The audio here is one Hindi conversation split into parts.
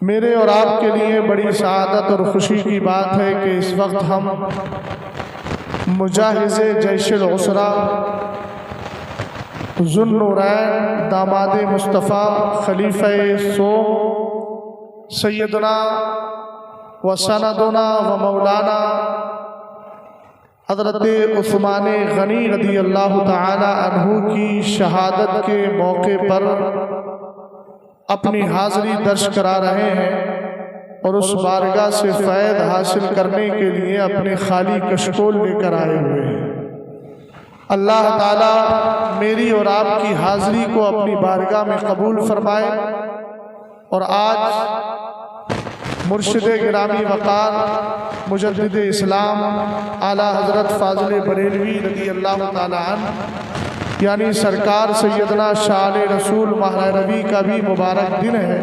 मेरे और आपके लिए बड़ी सआदत और खुशी की बात है कि इस वक्त हम मुजाहिज़े जैशुल उसरा ज़ुन्नूरैन दामाद मुस्तफ़ा खलीफ़ा सोम सैयदना व सनदना व मौलाना हज़रत उस्मान गनी रज़ी अल्लाह तआला अन्हु की शहादत के मौके पर अपनी हाज़िरी दर्ज करा रहे हैं और उस बारगाह से फ़ैद हासिल करने के लिए अपने खाली कशकोल लेकर आए हुए हैं। अल्लाह ताला मेरी और आपकी हाज़िरी को अपनी बारगाह में कबूल फरमाए। और आज मुर्शिद गिरामी वक़ार मुजद्दिद इस्लाम आला हज़रत फ़ाज़िल बरेलवी रज़ी अल्लाह ताला अन्हु यानी सरकार सैयदना शान रसूल माह रबी का भी मुबारक दिन है,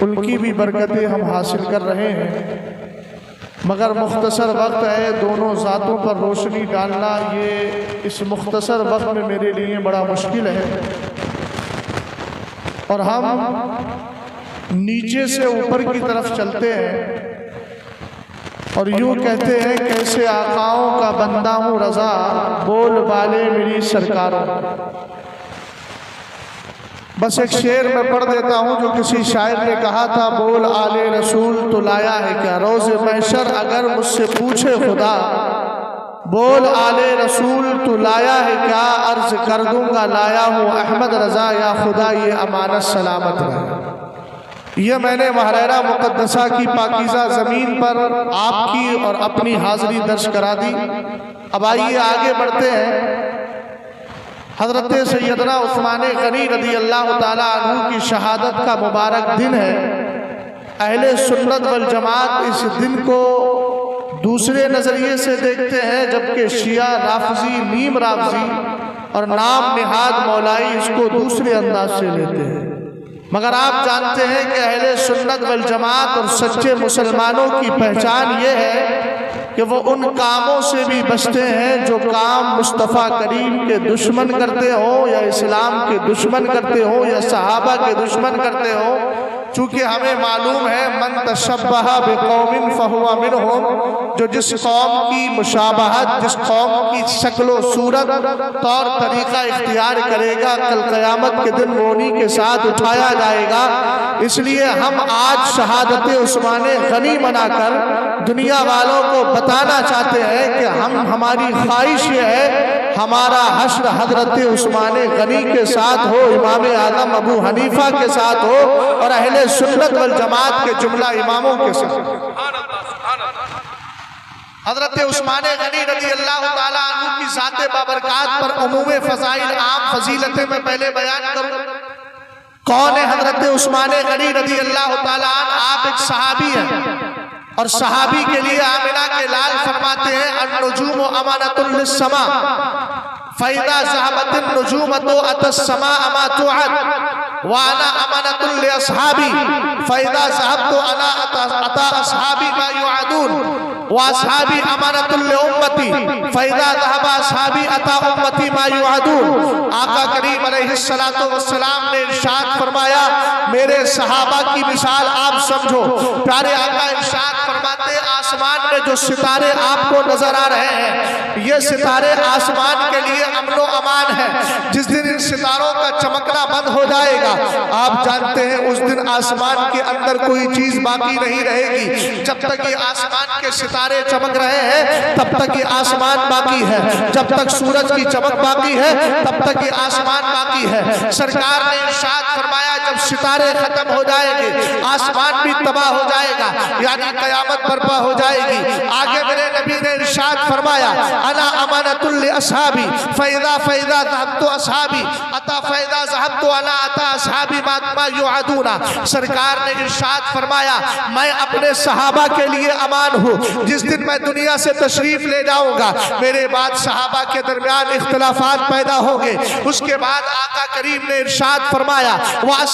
उनकी भी बरकतें हम हासिल कर रहे हैं। मगर मुख्तसर वक्त है, दोनों ज़ातों पर रोशनी डालना ये इस मुख्तसर वक्त में मेरे लिए बड़ा मुश्किल है। और हम नीचे से ऊपर की तरफ चलते हैं और यूँ कहते हैं कैसे आकाओं का बंदा हूँ रज़ा, बोल बाले मेरी सरकारों। बस एक शेर मैं पढ़ देता हूँ जो किसी शायर ने कहा था, बोल आले रसूल तो लाया है क्या, रोज़े महशर अगर मुझसे पूछे खुदा, बोल आले रसूल तो लाया है क्या, अर्ज कर दूंगा लाया हूँ अहमद रज़ा या खुदा ये अमानत सलामत रहे। यह मैंने महरेरा मुक़द्दसा की पाकीज़ा ज़मीन पर आपकी और अपनी हाज़िरी दर्ज करा दी। अब आइए आगे बढ़ते हैं। हज़रत सैयदना उस्मान गनी रज़ी अल्लाह ताला अन्हु की शहादत का मुबारक दिन है। अहले सुन्नत वल जमात इस दिन को दूसरे नज़रिए से देखते हैं, जबकि शिया राफ़ज़ी नीम राफ़ज़ी और नाम निहाद मौलाई इसको दूसरे अंदाज से लेते हैं। मगर आप जानते हैं कि अहले सुन्नत वल जमात और सच्चे मुसलमानों की पहचान ये है कि वो उन कामों से भी बचते हैं जो काम मुस्तफ़ा करीम के दुश्मन करते हो या इस्लाम के दुश्मन करते हो या सहाबा के दुश्मन करते हो। चूँकि हमें मालूम है मन तशब्बहा बिक़ौमिन फहुवा मिनहुम, जो जिस कौम की मुशाबहत, जिस कौम की शक्ल सूरत तौर तरीक़ा इख्तियार करेगा, कल क़यामत के दिन वो उन्हीं के साथ उठाया जाएगा। इसलिए हम आज शहादत उस्मान गनी मनाकर दुनिया वालों को बताना चाहते हैं कि हमारी ख्वाहिश ये है हमारा हश्र हज़रत उस्मान गनी के साथ हो, इमाम आज़म अबू हनीफा के साथ हो और अहले सुन्नत वल जमात के जुमला इमामों के साथ। हज़रत उस्मान गनी रज़ी अल्लाह ताला अन्हु की ज़ाते बाबरकात पर उमूम फ़ज़ाइल आम फजीलतें मैं पहले बयान करूँ। कौन है हज़रत उस्मान गनी रज़ी अल्लाह ताला अन्हु? आप एक सहाबी हैं और सहाबी के लिए आमिना के लाल फरमाते हैं, अन-नुजूम अमानतुल लिस-समा फ़इज़ा ज़हबतिन नुजूमतु अतस-समा अमा तुअद व अना अमानतुल लिअस्हाबी फ़इज़ा ज़हबतु अना अता अस्हाबी मा युअदून व अस्हाबी अमानतुल लिउम्मती फ़इज़ा ज़हबा अस्हाबी अता उम्मती मा युअदून। आका करीम अलैहिस्सलातु वस्सलाम ने इरशाद फरमाया, मेरे सहाबा की मिसाल आप समझो। प्यारे आका इरशाद फरमाते, आसमान में जो सितारे आपको नजर आ रहे हैं, ये सितारे आसमान के लिए अमनो अमान है। जिस दिन इन सितारों का चमकना बंद हो जाएगा, आप जानते हैं उस दिन आसमान के अंदर कोई चीज बाकी नहीं रहेगी। जब तक ये आसमान के सितारे चमक रहे हैं तब तक ये आसमान बाकी है, जब तक सूरज की चमक बाकी है तब तक ये आसमान बाकी है। सरकार ने इरशाद फरमाया, जब सितारे खत्म हो जाएंगे आसमान भी तबाह हो जाएगा, यानी कयामत बर्पा हो जाएगी। आगे मेरे नबी ने इरशाद फरमाया, अना अमानतुल लिअस्हाबी फ़इज़ा ज़हबतु अस्हाबी अता फ़इज़ा ज़हबतु अला अता अस्हाबी मा युअदूना। सरकार ने इरशाद फरमाया, मैं अपने सहाबा के लिए अमान हूँ। जिस दिन मैं दुनिया से तशरीफ ले जाऊंगा, मेरे बाद सहाबा के दरमियान इख्तिलाफात पैदा होंगे। उसके बाद आका करीम ने इरशाद फरमाया,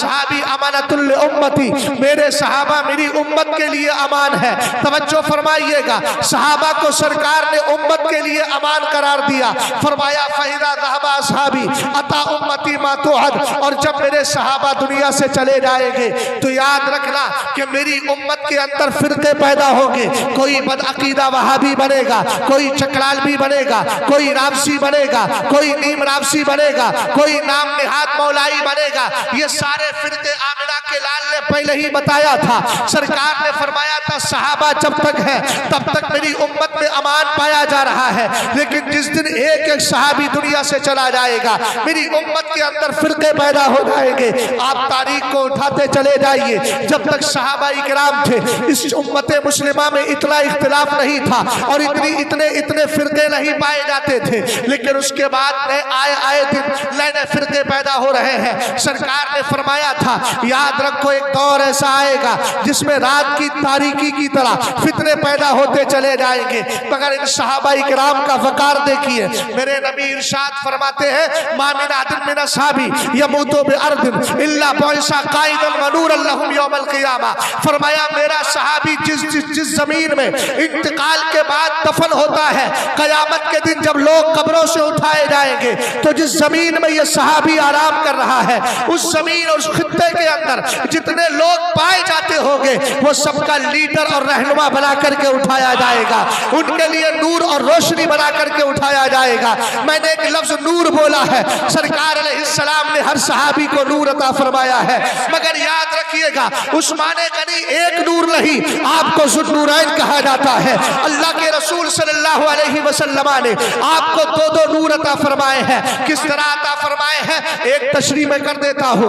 असहाबी अमानतुल उम्मती, मेरे सहाबा मेरी उम्मत के लिए अमान है। तवज्जो फरमाइएगा, सहाबा को सरकार ने उम्मत के लिए अमान करार दिया। फरमाया फहिदा ज़हबा असहाबी अता उम्मती मा तुअद, और जब मेरे सहाबा दुनिया से चले जाएंगे तो याद रखना कि मेरी उम्मत के अंदर फिरके पैदा होंगे। कोई बदअकीदा वहाबी बनेगा, कोई चकरालवी बनेगा, कोई राबसी बनेगा, कोई नीम राबसी बनेगा, कोई नाम निहात मौलाई बनेगा। ये सारे फिरके आमिना के लाल ने पहले ही बताया था। सरकार ने फरमाया था सहाबा जब तक है तब तक मेरी उम्मत में अमान पाया जा रहा है, लेकिन जिस दिन एक एक सहाबी दुनिया से चला जाएगा मेरी उम्मत के अंदर फिरके पैदा हो जाएंगे। आप तारीख को उठाते चले जाइए, जब तक सहाबा इकराम थे इस उम्मत मुस्लिमा में इतना इख्तिलाफ नहीं था और इतने फिरके नहीं पाए जाते थे, लेकिन उसके बाद आए दिन नए फिरके पैदा हो रहे हैं। सरकार ने फरमाया था याद रखो एक दौर ऐसा आएगा जिसमें रात की तारीकी की तरह फितने पैदा होते चले जाएंगे। मगर इन सहाबा इकराम का वकार देखिए, मेरे नबी इरशाद फरमाते हैं मामिन आदिन मिन असहाबी यमूतु बिअर्दिन इल्ला बुइसा काइदन व नूरन लहुम यौमल क़ियामा। फरमाया मेरा सहाबी जिस जमीन में इंतकाल के बाद दफन होता है, कयामत के दिन जब लोग कब्रों से उठाए जाएंगे तो जिस जमीन में ये सहाबी आराम कर रहा है उस जमीन और उस खित्ते के अंदर जितने लोग पाए जाते होंगे वो सबका लीडर और रहनुमा बना करके उठाया जाएगा, उनके लिए नूर और रोशनी बना करके उठाया जाएगा। मैंने एक लफ्ज नूर बोला है, सरकार अलैहिस्सलाम ने हर सहाबी को नूर अता फरमाया है, मगर याद रखिएगा उस्मान गनी एक नूर नहीं, आपको ज़ुन्नूरैन कहा जाता है। अल्लाह के रसूल सल्लल्लाहु अलैहि वसल्लम ने आपको दो रूह अता फरमाए हैं। किस तरह अता फरमाए हैं एक तशरीह में कर देता हूँ,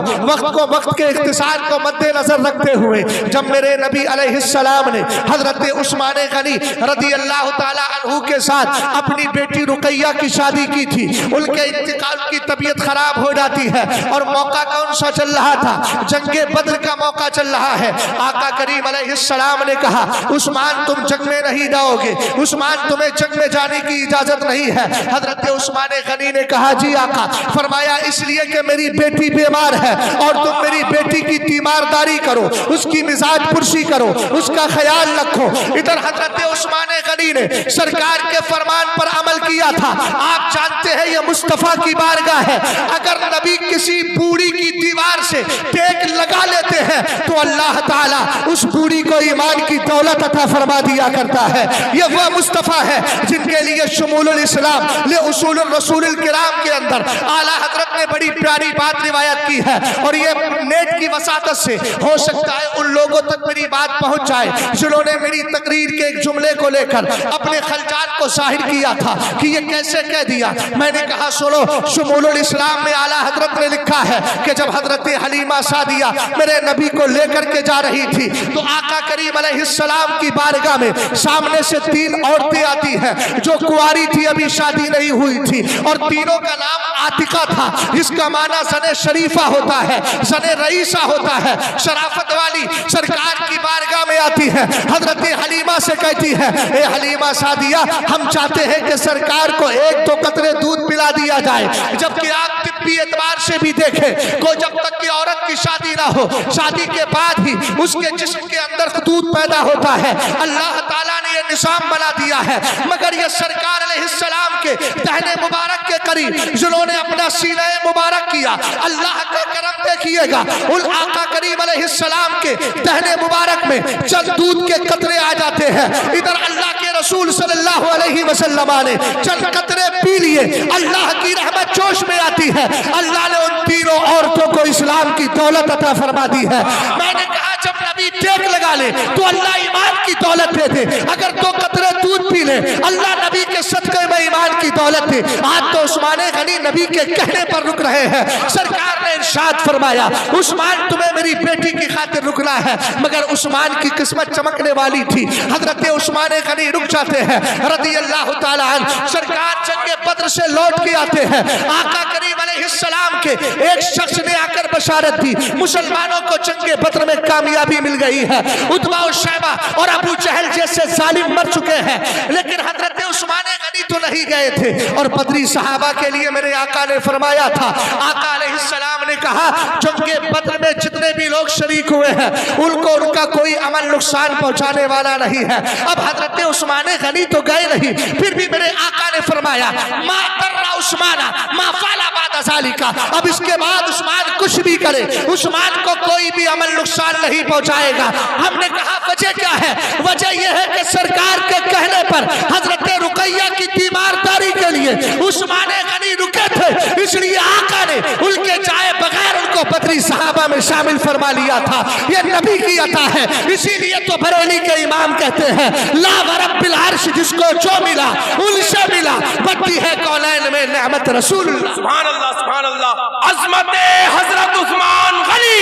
वक्त के इख्तिसार को मद्देनजर रखते हुए जब मेरे नबी अलैहिस्सलाम ने हजरत उस्मान गनी रदी अल्लाह ताला अन्हु के साथ अपनी बेटी रुकैया की शादी की थी, उनके इंतकाल की तबीयत खराब हो जाती है और मौका कौन सा चल रहा था, जंगे बद्र का मौका चल रहा है। आका करीम अलैहिस्सलाम ने कहा उस्मान तुम जंग में नहीं जाओगे, उस्मान तुम्हें जंग में जाने की इजाजत नहीं है। हजरत उस्मान गनी ने कहा जी आका। फरमाया इसलिए कि मेरी बेटी बीमार है और तुम मेरी बेटी की तीमारदारी करो, उसकी मिजाज पुरशी करो, उसका ख्याल रखो। इधर हजरत उस्मान गनी ने सरकार के फरमान पर अमल किया था। आप जानते हैं ये मुस्तफा की बारगाह है, अगर नबी किसी बूढ़ी की दीवार से टेक लगा लेते हैं तो अल्लाह ताला उस बूढ़ी को ईमान की दौलत अता फरमा दिया करता है। ये वह मुस्तफा है जिनके लिए शुमूलुल इस्लाम ले उसूलुर रसूलुल किराम के अंदर आला हजरत ने बड़ी प्यारी बात रिवायत की है और ये नेट की वसातत से हो सकता है उन लोगों तक मेरी बात पहुंच जाए जिन्होंने मेरी तकरीर के एक जुमले को लेकर अपने खलजात को जाहिर किया था कि ये कैसे कह दिया। मैंने कहा सुनो, शुमूलुल इस्लाम में आला हजरत ने लिखा है कि जब हजरत हलीमा सादिया मेरे नबी को लेकर के जा रही थी तो आका करीम अलैहिस्सलाम की बारगाह में सामने से तीन औरतें आती हैं जो कुंवारी थी, अभी शादी नहीं हुई थी, और तीनों का नाम आतिका था जिसका माना जने शरीफा होता है, जने रईसा होता है, शराफत वाली। सरकार की बारगाह में आती है, हजरत हलीमा से कहती है ए हलीमा सादिया हम चाहते हैं कि सरकार को एक दो कतरे दूध पिला दिया जाए, जबकि आप तिब्बी एतबार से भी देखें को जब तक की औरत की शादी ना हो, शादी के बाद ही उसके जिस्म के अंदर दूध पैदा होता है। अल्लाह ताला ने यह निज़ाम बना दिया है, मगर यह सरकार अलैहिस्सलाम के दहने मुबारक के करीब जिन्होंने अपना सीने मुबारक किया, अल्लाह का करम देखिएगा उन आका करीम अलैहिस्सलाम के दहने मुबारक में चंद दूध के कतरे आ जाते हैं। इधर अल्लाह के रसूल सल्लल्लाहु अलैहि वसल्लम ने चंद कतरे पी लिए, अल्लाह की रहमत जोश में आती है। अल्लाह ने उन तीनों औरतों को इस्लाम की दौलत अता फरमा दी है। मैंने कहा जब नबी टेक लगा ले तो अल्लाह ईमान की दौलत दे दे, अगर दो कतरे दूध पी ले अल्लाह नबी के सदक़े में ईमान की दौलत दे। आज तो उस्मान गनी नबी के कहने पर रुक रहे हैं। सरकार ने इरशाद फरमाया उस्मान तुम्हें मेरी बेटी की खातिर रुकना है, मगर उस्मान की किस्मत चमकने वाली थी। हजरत उस्मान गनी रुक जाते हैं रदी अल्लाह ताला अन्हु। सरकार जंगे बद्र से लौट के आते हैं, आका करीम अलैहिस्सलाम के एक शख्स ने आकर बशारत दी मुसलमानों को जंगे बद्र में कामयाबी मिल गई है, उतबा और शैबा और अबू जहल जैसे जालिम मर चुके हैं, लेकिन हजरत उस्मान गनी तो नहीं गए थे। और बदरी सहाबा के लिए मेरे आका ने फरमाया था, आका अलैहिस्सलाम ने कहा जंगे बद्र में जितने भी लोग शरीक हुए हैं उनको उनका कोई अमल नुकसान पहुंचाने वाला नहीं है। अब हजरत उस्मान गनी तो गए नहीं, फिर भी मेरे आका ने फरमाया मा दर्रा उस्माना मा फाला बाद ज़ालिका, अब इसके बाद उस्मान कुछ भी करे उस्मान को कोई भी अमल नुकसान नहीं पहुंचाएगा। हमने कहा वजह क्या है? वजह यह है कि सरकार के कहने पर हजरत रुकैया की तीमारदारी के लिए उस्मान गनी रुके थे, इसलिए आका ने उनके जाए बगैर उनको बदरी सहाबा में शामिल फरमा लिया था। यह नबी की अता है। इसीलिए तो बरेली के इमाम कहते हैं ला वरब्बिल अर्श, जिसको जो मिला उनसे मिला, बट्टी है कौनैन में नेमत रसूलुल्लाह। सुभान अल्लाह, सुभान अल्लाह। अज़मते हजरत उस्मान गनी,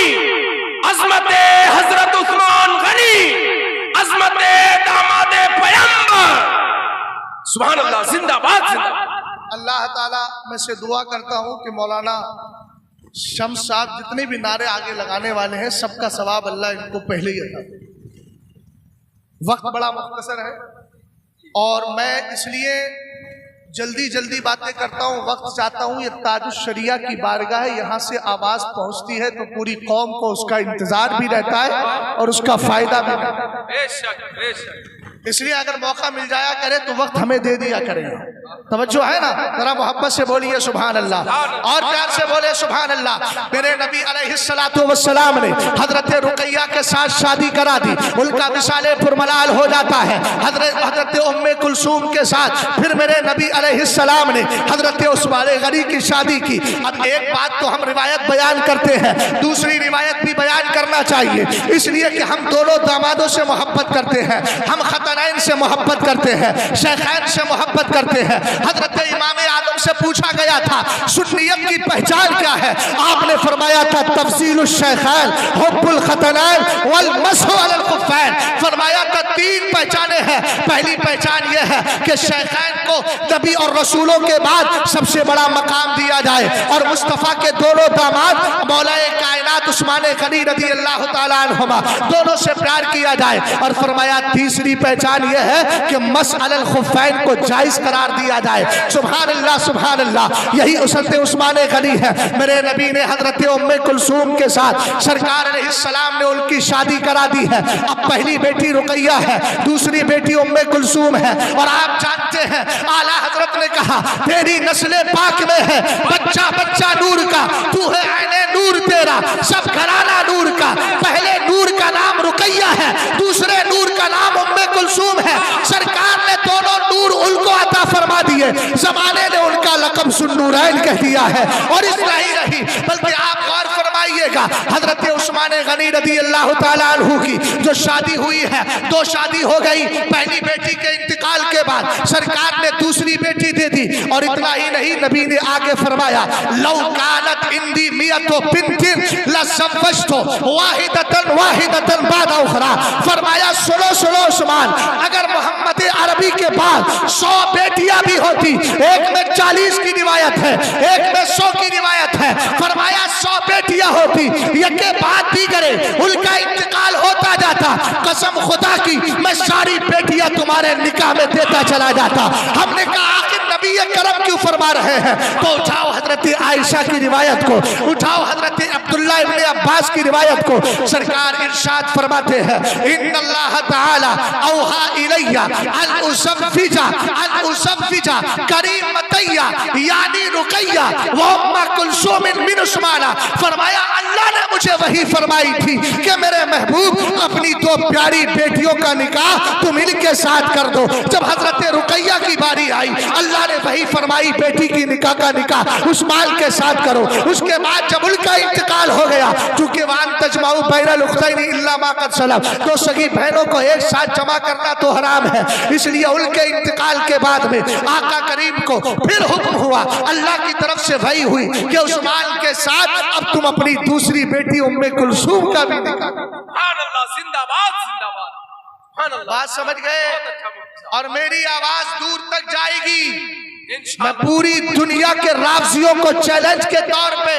अज़मते हजरत उस्मान गनी, अज़मते दामादे पैगंबर। सुभान अल्लाह, जिंदाबाद जिंदाबाद। अल्लाह ताला मैं से दुआ करता हूँ कि मौलाना शम्स साहब जितने भी नारे आगे लगाने वाले हैं सबका सवाब अल्लाह इनको पहले ही अता करे। वक्त बड़ा मुख्तसर है और मैं इसलिए जल्दी जल्दी बातें करता हूँ, वक्त चाहता हूँ। ये ताजुश शरिया की बारगाह है, यहाँ से आवाज़ पहुँचती है तो पूरी कौम को उसका इंतज़ार भी रहता है और उसका फ़ायदा भी रहता है। बेशक बेशक। इसलिए अगर मौका मिल जाया करे तो वक्त हमें दे दिया करेगा। तवज्जो है ना? जरा मोहब्बत से बोलिए सुभान अल्लाह और प्यार से बोले सुभान अल्लाह। मेरे नबी अलैहिस्सलातु वस्सलाम ने हजरत रुकैया के साथ शादी करा दी, उनका विसाले पुरमलाल हो जाता है। हजरत उम्मे कुलसूम के साथ फिर मेरे नबी अलैहिस्सलाम ने हजरत उस्मान गनी की शादी की। अब एक बात तो हम रिवायत बयान करते हैं, दूसरी रिवायत भी बयान करना चाहिए, इसलिए कि हम दोनों दामादों से मोहब्बत करते हैं, हम खतनाइन से मोहब्बत करते हैं, शेखैन से मोहब्बत करते हैं। हजरत इमाम आदम से पूछा गया था सुन्नियत की पहचान क्या है? आपने फरमाया था तफसीलुश शेखैन हुब्बुल खतनाइन वल मसहु अलल खुफ़ैन। फरमाया था तीन पहचानें हैं। पहली पहचान यह है कि शेखैन को नबी और रसूलों के बाद सबसे बड़ा मकाम दिया जाए और मुस्तफ़ा के दोनों दामाद मौलाए कायनात उस्मान गनी रज़ी अल्लाह तआला अन्हुमा दोनों से प्यार किया जाए। और फरमाया तीसरी पहचान यह है कि मस अलल खुफ़ैन को जायज़ करार दिया जाए। सुभान अल्लाह, सुभान अल्लाह। यही हज़रत उस्मान गनी है। मेरे नबी ने हजरत उम्मे कुलसूम के साथ सरकार अलैहिस्सलाम ने उनकी शादी करा दी है। अब पहली बेटी रुकैया है, दूसरी बेटी उम्मे कुलसूम है। और आप जानते हैं आला हजरत ने कहा तेरी नस्ल पाक में है बच्चा बच्चा नूर का, तू है ऐने नूर तेरा, सब घराना नूर का। पहले नूर का नाम रुकैया है, दूसरे नूर का नाम उम्मे कुलसूम है। सरकार ने दोनों नूर उनको अता फरमा दिए, जमाने ने उनका लक़ब सुन्नूरैन कह दिया है। और इतना ही नहीं बल्कि आप गौर फरमाइएगा हजरत उस्मान गनी रज़ी अल्लाह तआला अन्हु की जो शादी हुई है, दो शादी हो गई। पहली बेटी के इंतकाल के बाद सरकार ने दूसरी बेटी दे दी। और इतना ही नहीं नबी ने आगे फरमाया लौ कानत इंदी मियतो बिन्तिन लज़व्वजतो वाहिदतन वाहिदतन बाद उखरा। फरमाया सुनो सुनो उस्मान, अगर मोहम्मद अरबी के बाद 100 बेटियां भी होती, एक में 40 की रिवायत है, एक में 100 की रिवायत है। फरमाया 100 बेटियां होती, एक के बाद भी करे उनका इंतकाल होता जाता, कसम खुदा की मैं सारी बेटियां तुम्हारे निकाह में देता चला जाता। हमने कहा आखिर नबी ये करम क्यों फरमा रहे हैं? तो उठाओ हजरत आयशा की रिवायत को, उठाओ हजरत अब्दुल्लाह इब्ने अब्बास की रिवायत को। सरकार इरशाद फरमाते हैं इन्नल्लाह तआला औहा इलैया अन उसव्विजा करीमतैया यानी रुकैया व उम्मा कुलसूम मिन उस्माना। फरमाया अल्लाह ने मुझे वही फरमाई थी कि मेरे महबूब अपनी दो प्यारी बेटियों का निकाह तुम इनके साथ कर दो। जब हजरत रुकैया की बारी आई अल्लाह ने वही फरमाई बेटी की निकाह का निकाह उस्मान के साथ करो। उसके बाद जब उनका इंतकाल हो गया, चूंकि वान तजमाउ बैनल उख्तैन इल्ला मा कद सलफ, तो सगी बहनों को एक साथ जमा करना तो हराम है। इसलिए उनके इंतकाल के बाद में आका करीम को फिर हुक्म हुआ, अल्लाह की तरफ से वही हुई कि उस्मान के साथ अब तुम अपनी दूसरी बेटी उम्मे कुलसूम का भी निकाह। सुभान अल्लाह, जिंदाबाद जिंदाबाद। सुभान अल्लाह। बात समझ गए? और मेरी आवाज दूर तक जाएगी। मैं पूरी दुनिया के रावजियों को चैलेंज के तौर पे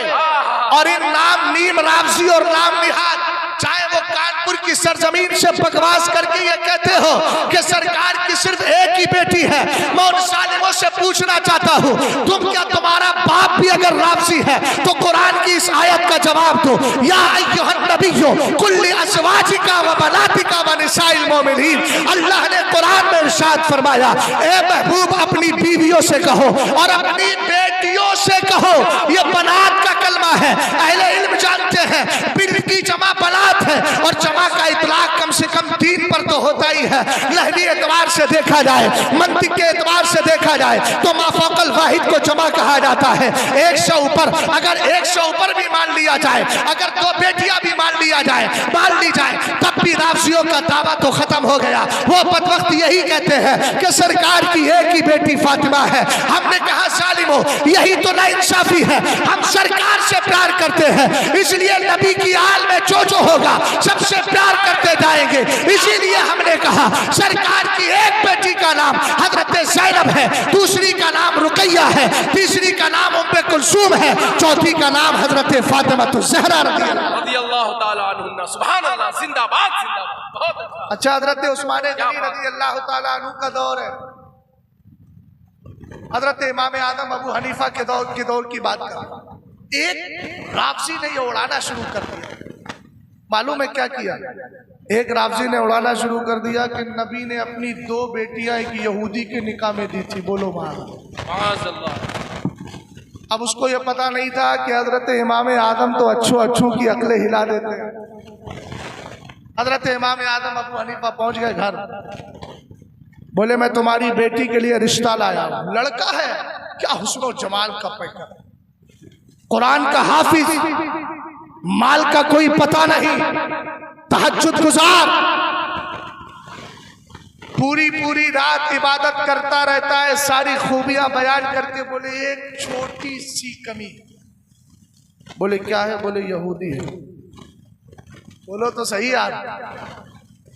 और इन नाम नीम रावजी और नाम निहाद, चाहे वो कानपुर की सरजमीन से बकवास करके ये कहते हो कि सरकार की सिर्फ एक ही बेटी है। मैं उन सालिमों से पूछना चाहता हूँ, तुम क्या तुम्हारा बाप भी अगर राफजी है तो कुरान की इस आयत का जवाब दो। या अय्युहन नबिय्यो कुल्ली अज़वाजिका व बनातिका व निसाइल मोमिनीन। अल्लाह ने कुरान में इरशाद फरमाया, ए महबूब अपनी बीवियों से कहो और अपनी बेटियों से कहो। ये बनात का कलमा है। अहले इल्म जानते हैं बिल की जमा बनात है और जमा का इतलाक कम से कम 3 पर तो होता ही है। लहवी एतबार से देखा जाए, मंतिक के एतबार से देखा जाए तो माफौकल वाहिद को जमा कहा जाता है। 1 से ऊपर, अगर 1 से ऊपर भी मान लिया जाए, अगर 2 बेटियां भी मान ली जाए तब भी राफजियों का दावा तो खत्म हो गया। वो बदबख्त यही कहते हैं कि सरकार की एक ही बेटी फातिमा है। हमने कहा सालिमो यही तो नाइंसाफी है। हम सरकार से प्यार करते हैं, इसलिए नबी की आल में जो होगा सबसे प्यार करते जाएंगे। इसीलिए हमने कहा सरकार की एक बेटी का नाम हजरत ज़ैनब है, दूसरी का नाम रुकैया है, तीसरी का नाम उम्मे कुलसूम है, चौथी का नाम हजरत फातिमा ज़हरा रज़ियल्लाहु ताला अन्हा। सुभान अल्लाह, जिंदाबाद जिंदाबाद। बहुत अच्छा, हजरत उस्मान गनी रज़ियल्लाहु ताला अन्हु का दौर है। हजरत इमाम आदम अबू हनीफा के दौर की बात कर। एक राफजी ने ये उड़ाना शुरू कर दिया। मालूम है क्या किया? एक राफजी ने उड़ाना शुरू कर दिया कि नबी ने अपनी 2 बेटियां एक यहूदी के निकाह में दी थी। बोलो माशाअल्लाह। अब उसको ये पता नहीं था कि हजरत इमाम आदम तो अच्छों की अकलें हिला देते हैं। हजरत इमाम आदम अबू हनीफा पहुंच गए घर। बोले मैं तुम्हारी बेटी के लिए रिश्ता लाया हूं। लड़का है, क्या हुस्न जमाल का पैकर, कुरान का हाफिज, माल का कोई पता नहीं, तहज्जुद गुजार, पूरी रात इबादत करता रहता है, सारी खूबियां बयान करके बोले एक छोटी सी कमी। बोले क्या है? बोले यहूदी है। बोलो तो सही यार,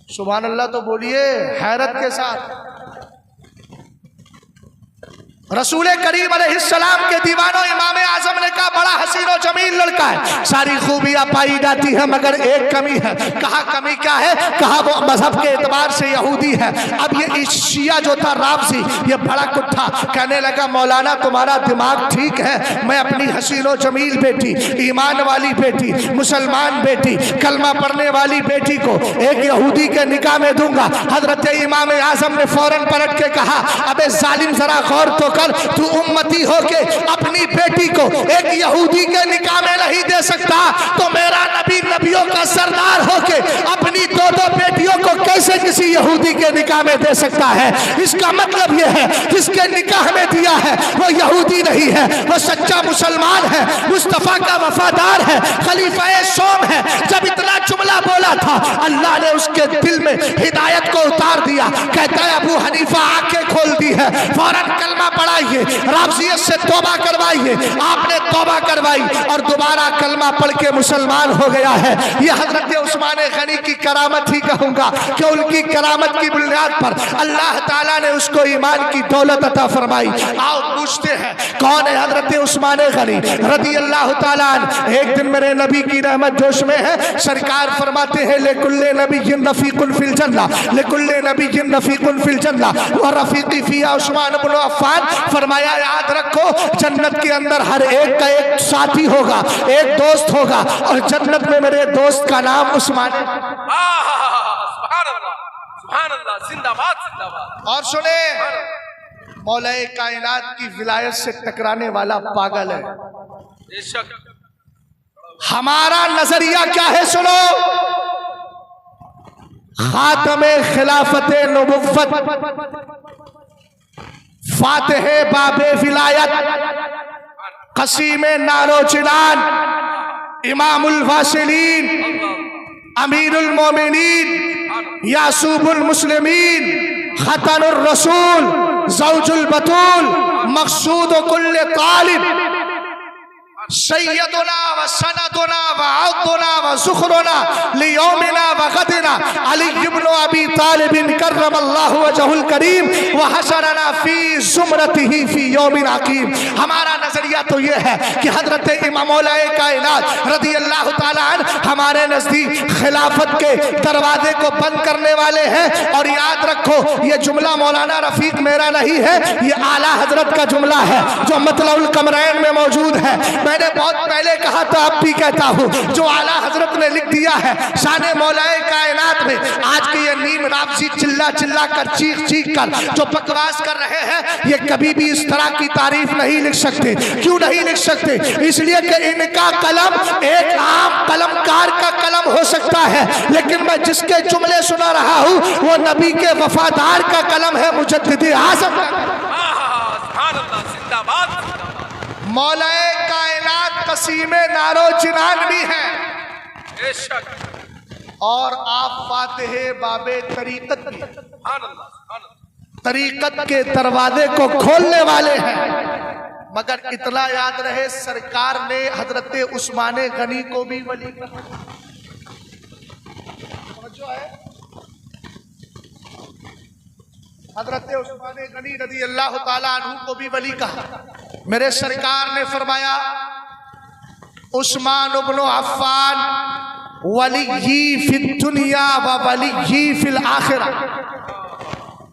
सुभान अल्लाह तो बोलिए हैरत के साथ। रसूल करीम अलैहिस्सलाम के दीवानों इमाम आजम ने कहा बड़ा हसीन और जमील लड़का है, सारी खूबियां पाई जाती है, मगर एक कमी है। कहा कमी क्या है? कहा वो मजहब के एतबार से यहूदी है। अब ये शिया जो था राफजी, ये बड़ा कुत्ता कहने लगा मौलाना तुम्हारा दिमाग ठीक है, मैं अपनी हसीन और जमील बेटी, ईमान वाली बेटी, मुसलमान बेटी, कलमा पढ़ने वाली बेटी को एक यहूदी के निकाह में दूंगा। हजरत इमाम आजम ने फौरन पलट के कहा अबे जालिम जरा गौर तो तू उम्मती होके अपनी बेटी को एक यहूदी के निकाह में नहीं दे सकता, तो मेरा नबी नबियों का सरदार होके अपनी 2 बेटियों को कैसे किसी यहूदी के निकाह में दे सकता है? इसका मतलब यह है जिसके निकाह में दिया है वो यहूदी नहीं है, वो सच्चा मुसलमान है, मुस्तफा का वफादार है, खलीफा सोम है। जब इतना जुमला बोला था अल्लाह ने उसके दिल में हिदायत को उतार दिया। कहता है अबू हनीफा आंखें खोल दी है, फौरन कलमा पढ़ाइए, राफजियत से तौबा करवाइए। आपने तौबा करवाई और दोबारा कलमा पढ़ के मुसलमान हो गया है। ये हजरत उस्मान गनी की करामत ही कहूंगा कि उनकी करामत की बुनियाद पर अल्लाह ताला ने उसको ईमान की दौलत अता फरमाई। आओ पूछते हैं कौन है हजरत उस्मान गनी रज़ियल्लाहु ताला अन्हु। एक दिन मेरे नबी की रहमत जोश में है, सरकार फरमाते हैं लिकुल्ले नबिय्यिन रफीकुन फिल जन्नह, लिकुल्ले नबिय्यिन रफीकुन फिल जन्नह व रफीकी फिया उस्मान इब्न अफ़्फ़ान। फरमाया याद रखो जन्नत के अंदर हर एक का एक साथी होगा, एक दोस्त होगा, और जन्नत में मेरे दोस्त का नाम उस्मान। सुभान अल्लाह, जिंदाबाद जिंदाबाद। और सुने मौलाए कायनात की विलायत से टकराने वाला पागल है। बेशक हमारा नजरिया क्या है? सुनो, खातमे खिलाफते नबुव्वत, फातिहे बाबे विलायत, कसीमे नारो चिनान, इमामुल वासिलीन, अमीरुल मोमिनीन, यासूबुल मुस्लिमीन, खतनुर रसूल, ज़ौजुल बतूल, मक़सूद कुल्ले तालिब, सैयदुना व सनदुना व अब्दुना व ज़ुखरुना लियौमिना व गदिना अली इब्न अबी तालिबिन कर्रमल्लाहु वजहुल करीम व हशरना फी ज़ुमरतिही फी यौमिन अकीम। हमारा नजरिया तो ये है कि हजरत इमाम मौलाए कायनात रज़ी अल्लाह ताला अन्हु हमारे नजदीक खिलाफत के दरवाजे को बंद करने वाले हैं। और याद रखो, ये जुमला मौलाना रफीक मेरा नहीं है, ये आला हजरत का जुमला है जो मतलउल कमरैन में मौजूद है। मैंने बहुत पहले कहा था, अब भी कहता हूँ, जो आला हजरत ने लिख दिया है शान मौलाए कायनात में, आज के ये नीम राबजी चिल्ला चिल्ला कर चीख चीख कर जो बकवास कर रहे हैं, ये कभी भी इस तरह की तारीफ नहीं लिख सकते। क्यों नहीं लिख सकते? इसलिए कि इनका कलम एक आम कलमकार का कलम हो सकता है, लेकिन मैं जिसके जुमले सुना रहा हूँ वो नबी के वफादार का कलम है, मुजद्दिद आज़म का। सुभान अल्लाह, जिंदाबाद जिंदाबाद। मौलाए कायनात कसीमे नारो जिनान भी है बेशक। और आप फातिहे बाबे तरीकत भी। सुभान अल्लाह, सुभान अल्लाह। तरीकत के दरवाजे को खोलने वाले हैं। मगर इतना याद रहे, सरकार ने हजरत उस्मान गनी को भी वली कहा। हजरत उस्मान गनी रज़ी अल्लाह ताला अन्हु को भी वली कहा। मेरे सरकार ने फरमाया, उस्मान इब्न अफ़्फ़ान वली फिद दुनिया व वली फिल आखिरा।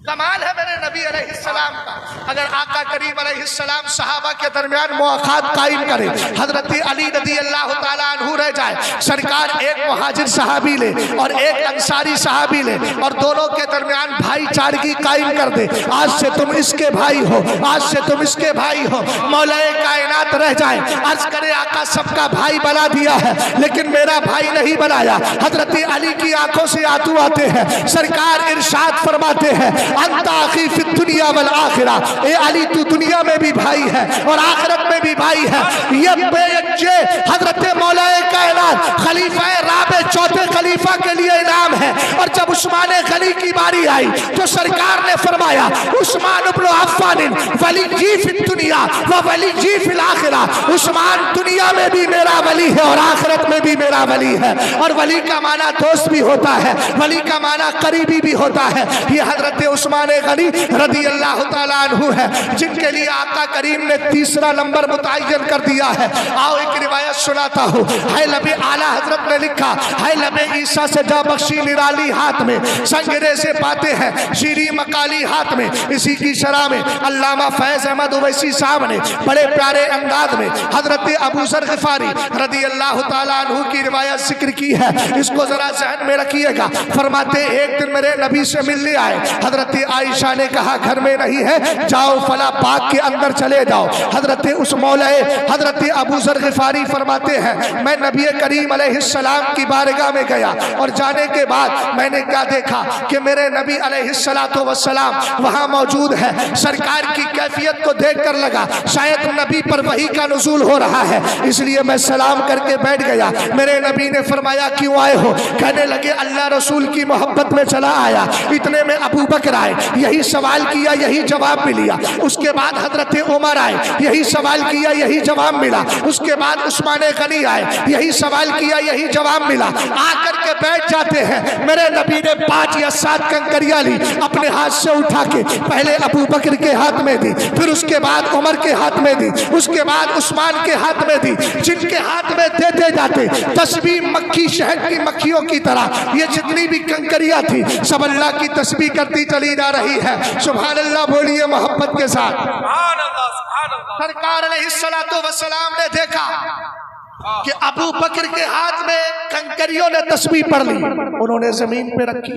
कमाल है मेरे नबी अलैहिस्सलाम का। अगर आका करीम अलैहिस्सलाम सहाबा के दरमियान मुआखात कायम करे, हजरत अली रज़ी अल्लाह ताला अन्हु रह जाए, सरकार एक मुहाजिर सहाबी ले और एक अंसारी सहाबी ले और दोनों के दरमियान भाईचारगी कायम कर दे। आज से तुम इसके भाई हो, आज से तुम इसके भाई हो, मौलाए कायनात रह जाए, अर्ज करे आका सबका भाई बना दिया है लेकिन मेरा भाई नहीं बनाया। हजरत अली की आंखों से आंसू आते हैं। सरकार इरशाद फरमाते हैं, अंता अखी फिद दुनिया वल आखिरा, ए अली तू दुनिया में भी भाई है और आखिरत में भी भाई है। ये बेअज्जे हजरत मौलाए कायनात खलीफा राबे चौथे खलीफा के लिए इनाम है। और जब उस्मान गनी की बारी आई तो सरकार ने फरमाया, उस्मान इब्न अफ़्फ़ान वली जी फिद दुनिया व वली जी फिल आखिरा। उस्मान दुनिया में भी मेरा वली है और आखिरत में भी मेरा वली है। और वली का माना दोस्त भी होता है, वली का माना करीबी भी होता है। ये हजरत उस्मान गनी रज़ी अल्लाह ताला अन्हु है जिनके लिए आका करीम ने तीसरा नंबर मुतय्यन कर दिया है। आओ एक रिवायत सुनाता हूँ। है लबे आला हजरत ने लिखा, है लबे ईसा से जा बख्शी निराली हाथ में, संगरे से पाते हैं शीरी मकाली हाथ में। इसी की शरह में अल्लामा फैज अहमद उवैसी साहब ने बड़े प्यारे अंदाज में हजरत अबू ज़र ग़िफ़ारी रज़ी अल्लाह ताला अन्हु की रिवायत जिक्र की है। इसको जरा ज़हन में रखिएगा। फरमाते, एक दिन मेरे नबी से मिलने आए। हजरत आयशा ने कहा घर में नहीं है, जाओ फला बाग के अंदर चले जाओ। हजरत उस मौलाए हजरत अबू ज़र ग़िफ़ारी फरमाते हैं, मैं नबी करीम अलैहिस्सलाम की बारगाह में गया और जाने के बाद मैंने क्या देखा कि मेरे नबी अलैहिस्सलातु वस्सलाम वहाँ मौजूद है। सरकार की कैफियत को देख कर लगा शायद नबी पर वही का नुज़ूल हो रहा है, इसलिए मैं सलाम करके बैठ गया। मेरे नबी ने फरमाया, क्यों आए हो? कहने लगे, अल्लाह रसूल की मोहब्बत में चला आया। इतने में अबू बकर आए, यही सवाल किया, यही जवाब भी लिया। उसके बाद हजरत उमर आए, यही सवाल किया, यही जवाब मिला। उसके बाद उस्मान गनी आए, यही सवाल किया, यही जवाब मिला। आकर के बैठ जाते हैं। मेरे नबी ने 5 या 7 कंकरियां ली, अपने हाथ से उठा के पहले अबू बकर के हाथ में दी, फिर उसके बाद उमर के हाथ में दी, उसके बाद उस्मान के हाथ में दी। जिनके हाथ में देते जाते तस्बीह मक्खी शहद की मक्खियों की तरह ये जितनी भी कंकरियां थी सब अल्लाह की तस्बीह करती चली जा रही है। सुभान अल्लाह बोलिए मोहब्बत के साथ। सुभान अल्लाह, सुभान अल्लाह। सरकार अलैहिस्सलातु वस्सलाम ने देखा कि अबू बकर के हाथ में कंकरियों ने तस्बीह पढ़ ली, उन्होंने जमीन पे रखी।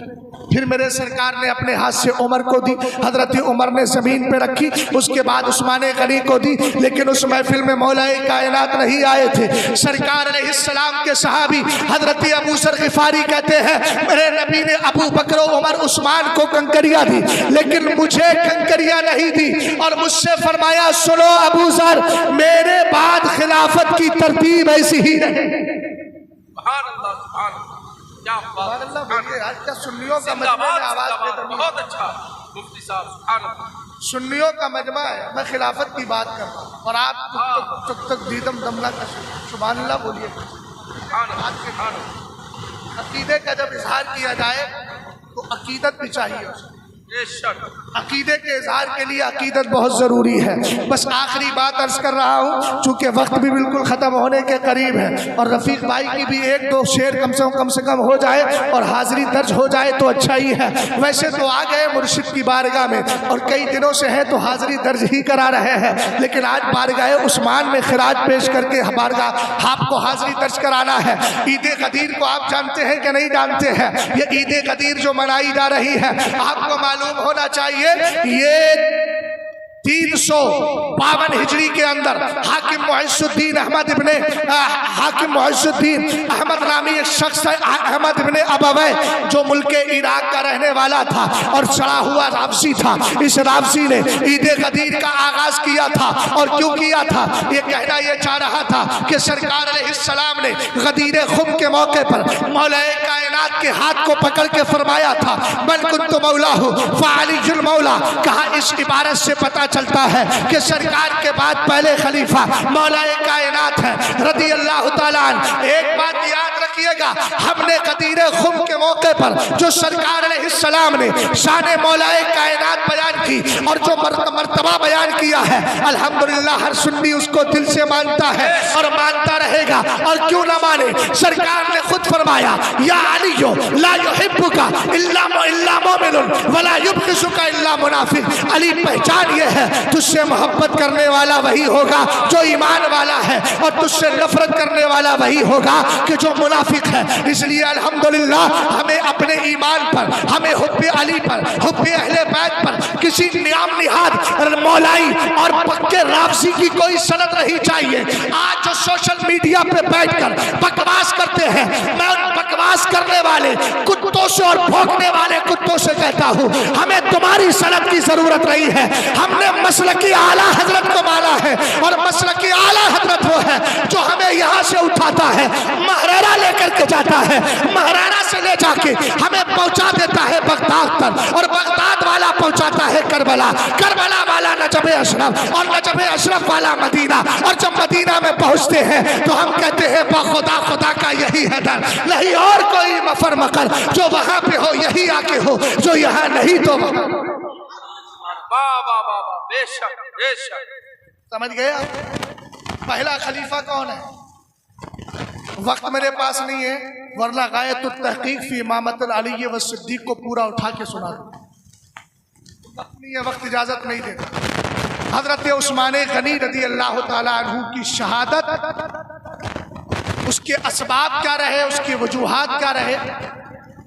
फिर मेरे सरकार ने अपने हाथ से उमर को दी, हजरत उमर ने जमीन पे रखी। उसके बाद उस्मान गनी को दी, लेकिन उस महफिल में मौलाए कायनात नहीं आए थे। सरकार अलैहिस्सलाम के सहाबी हजरत अबू ज़र ग़िफ़ारी कहते हैं, मेरे नबी ने अबू बकर उमर उस्मान को कंकरियां दी, लेकिन मुझे कंकरियां नहीं दी। और मुझसे फरमाया, सुनो अबू ज़र, मेरे बाद खिलाफत की तरतीब ऐसी ही रहे। सुभान अल्लाह, सुभान अल्लाह। क्या बात है। आज का सुन्नियों का मजमा है, आवाज में बहुत अच्छा मुफ्ती साहब, सुभान अल्लाह। सुन्नियों का मजमा है, मैं खिलाफत की बात कर रहा हूँ और आप तब तक दीदम दमला का सुभान अल्लाह बोलिए। सुभान अल्लाह, सुभान अल्लाह। अकीदे का जब इजहार किया जाए तो अकीदत भी चाहिए उसको। बेशक अकीदे के इजहार के लिए अकीदत बहुत ज़रूरी है। बस आखिरी बात अर्ज कर रहा हूँ, चूँकि वक्त भी बिल्कुल ख़त्म होने के करीब है और रफ़ीक भाई की भी एक दो शेर कम से कम हो जाए और हाज़िरी दर्ज हो जाए तो अच्छा ही है। वैसे तो आ गए मुर्शिद की बारगाह में और कई दिनों से है तो हाज़िरी दर्ज ही करा रहे हैं, लेकिन आज बारगाह उस्मान में खिराज पेश करके बारगाह आपको हाज़िरी दर्ज कराना है। ईद गदीर को आप जानते हैं कि नहीं जानते हैं? ये ईद गदीर जो मनाई जा रही है, आपको मालूम होना चाहिए ये 352 हिजरी के अंदर हाकिम मुइज़्ज़ुद्दीन अहमद नामी एक शख्स है, अहमद इब्ने अबवै, जो मुल्क इराक का रहने वाला था और चढ़ा हुआ राबसी था। इस राबसी ने ईद गदीर का आगाज किया था और क्यों किया था? ये कहना ये चाह रहा था कि सरकार अलैहिस्सलाम ने गदीर खुम के मौके पर मौलाए कायनात के हाथ को पकड़ के फरमाया था, मन कुन्तु मौलाहु फ़अलीयुल मौला। कहा इस इबारत से पता चलता है कि सरकार के बाद पहले खलीफा मौलाए कायनात है रज़ी अल्लाह ताला अन्हु। एक बात याद रखिएगा, हमने गदीर खुम के मौके पर जो सरकार अलैहिस्सलाम ने शान मौलाए कायनात बयान की और जो मर्तबा बयान किया है, अल्हम्दुलिल्लाह हर सुन्नी उसको दिल से मानता है और मानता रहेगा। और क्यों ना माने, सरकार ने खुद फरमाया या अलीयो ला युहिब्बुका इल्ला मुमिनुन वला युबग़िज़ुका इल्ला मुनाफिक। अली पहचान ये है, तुझसे मोहब्बत करने वाला वही होगा जो ईमान वाला है और तुझसे नफरत करने वाला वही होगा कि जो मुनाफिक है। इसलिए अल्हम्दुलिल्लाह हमें अपने ईमान पर, हमें हुब्बे अली पर, हुब्बे अहले बैत पर किसी नियाम निहाद मौलाई और पक्के राबसी की कोई सनद नहीं चाहिए। आज जो सोशल मीडिया पे बैठकर बकवास करते हैं, मैं उन बकवास करने वाले कुत्तों से और भौंकने वाले कुत्तों से कहता हूँ, हमें तुम्हारी सनद की जरूरत नहीं है। हमने मसलकी आला हजरत को माना है और मसलकी आला हजरत वो है जो हमें यहाँ से उठाता है, महरारा लेकर के जाता है, महरारा से ले जाके हमें पहुँचा देता है बगदाद तक और बगदाद वाला पहुँचाता है करबला, करबला वाला नजब अशरफ और नजब अशरफ वाला मदीना। और जब मदीना में पहुँचते हैं तो हम कहते हैं खुदा खुदा का यही है दर, नहीं और कोई मफर मकर, जो वहाँ पे हो यही आके हो, जो यहाँ नहीं तो वहाँ। वाह वाह वाह वाह, बेशक बेशक। समझ गए? पहला खलीफा कौन है? वक्त मेरे पास नहीं है, वरना गायतुत तहकीक फी इमामत अली व सिद्दीक को पूरा उठा के सुना दूं। वक्त नहीं है, वक्त इजाजत नहीं देता। हजरत उस्मान गनी रज़ी अल्लाह ताला अन्हु की शहादत, उसके असबाब क्या रहे, उसकी वजूहात क्या रहे,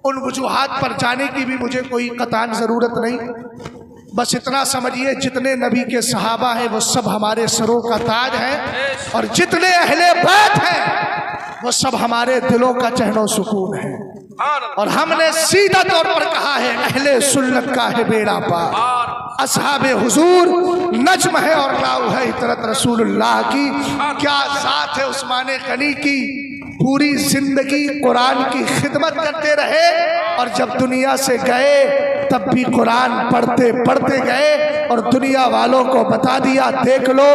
उन वजूहात पर जाने की भी मुझे कोई कतान ज़रूरत नहीं। बस इतना समझिए, जितने नबी के सहाबा हैं वो सब हमारे सरों का ताज हैं और जितने अहले बैत हैं वो सब हमारे दिलों का चहनो सुकून है। और हमने सीधा तौर पर कहा है, अहले सुन्नत का है बेड़ा पार, असहाबे हुजूर नज्म है और नाव है इतरत रसूलुल्लाह की। क्या साथ है उस्मान गनी की, पूरी जिंदगी कुरान की खिदमत करते रहे और जब दुनिया से गए तब भी कुरान पढ़ते पढ़ते गए और दुनिया वालों को बता दिया, देख लो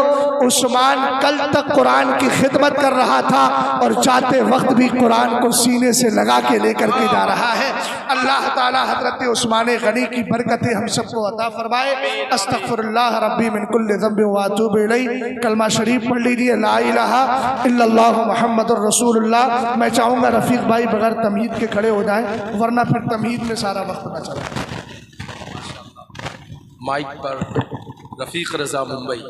उस्मान कल तक कुरान की खिदमत कर रहा था और जाते वक्त भी कुरान को सीने से लगा के लेकर के जा रहा है। अल्लाह ताला हजरत उस्मान गनी की बरकतें हम सबको अता फरमाए। अस्तगफिरुल्लाह रब्बी मिन कुल्लि ज़ंबिन व अतूबु इलैहि। कलमा शरीफ पढ़ लीजिए, ला इलाहा इल्लल्लाह मुहम्मदुर रसूलुल्लाह। मैं चाहूँगा रफ़ीक भाई बगैर तमहीद के खड़े हो जाएं, वरना फिर तमहीद में सारा वक्त न चला। माइक पर रफीक रजा मुंबई।